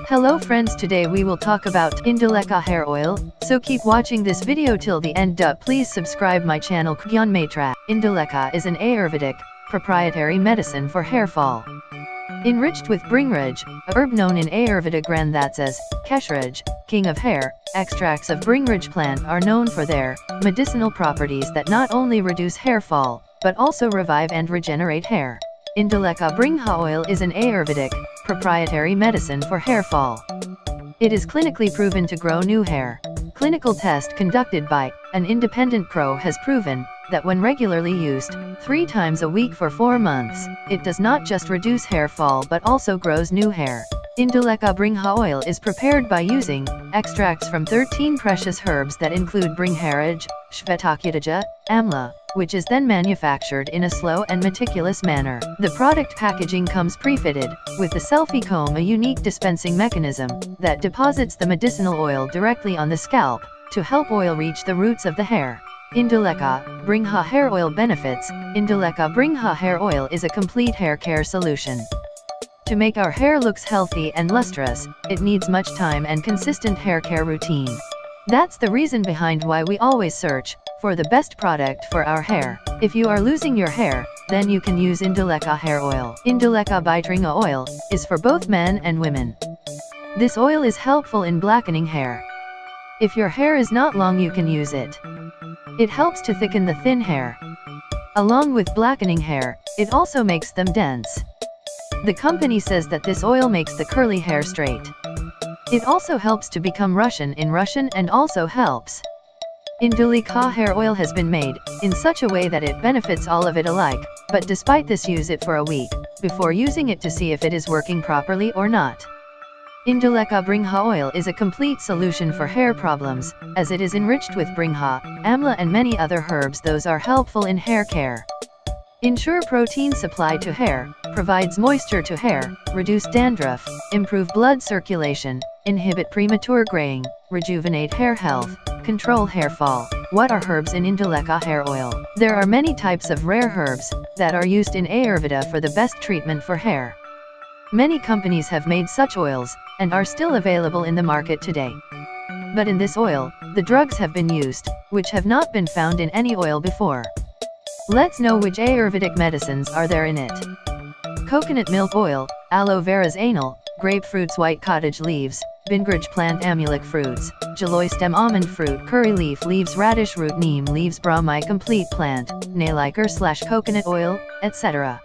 Hello friends, today we will talk about Indulekha hair oil, so keep watching this video till the end. Please subscribe my channel Gyan Matra. Indulekha is an Ayurvedic, proprietary medicine for hair fall. Enriched with Bringhraj, a herb known in Ayurveda granthas as Keshraj, king of hair. Extracts of Bringhraj plant are known for their medicinal properties that not only reduce hair fall, but also revive and regenerate hair. Indulekha Bringha Oil is an Ayurvedic, proprietary medicine for hair fall. It is clinically proven to grow new hair. Clinical test conducted by an independent pro has proven that when regularly used 3 times a week for 4 months, it does not just reduce hair fall but also grows new hair. Indulekha Bringha Oil is prepared by using extracts from 13 precious herbs that include Bringharaj, Shvetakutaja, Amla, which is then manufactured in a slow and meticulous manner. The product packaging comes pre-fitted with the Selfie comb, a unique dispensing mechanism that deposits the medicinal oil directly on the scalp to help oil reach the roots of the hair. Indulekha Bringha Hair Oil benefits. Indulekha Bringha Hair Oil is a complete hair care solution. To make our hair looks healthy and lustrous, it needs much time and consistent hair care routine. That's the reason behind why we always search for the best product for our hair. If you are losing your hair, then you can use Indulekha Hair Oil. Indulekha Bringha Oil is for both men and women. This oil is helpful in blackening hair. If your hair is not long, you can use it. It helps to thicken the thin hair. Along with blackening hair, it also makes them dense. The company says that this oil makes the curly hair straight. It also helps to become Russian in Russian and also helps. Indulekha hair oil has been made in such a way that it benefits all of it alike, but despite this, use it for a week before using it to see if it is working properly or not. Indulekha Bringha Oil is a complete solution for hair problems, as it is enriched with Bringha, Amla and many other herbs. Those are helpful in hair care. Ensure protein supply to hair, provides moisture to hair, reduce dandruff, improve blood circulation, inhibit premature graying, rejuvenate hair health, control hair fall. What are herbs in Indulekha hair oil? There are many types of rare herbs that are used in Ayurveda for the best treatment for hair. Many companies have made such oils and are still available in the market today. But in this oil, the drugs have been used, which have not been found in any oil before. Let's know which Ayurvedic medicines are there in it. Coconut milk oil, aloe vera's anal, grapefruits, white cottage leaves, Bringhraj plant, amulic fruits, jaloy stem, almond fruit, curry leaf leaves, radish root, neem leaves, brahmi complete plant, nail lacquer / coconut oil, etc.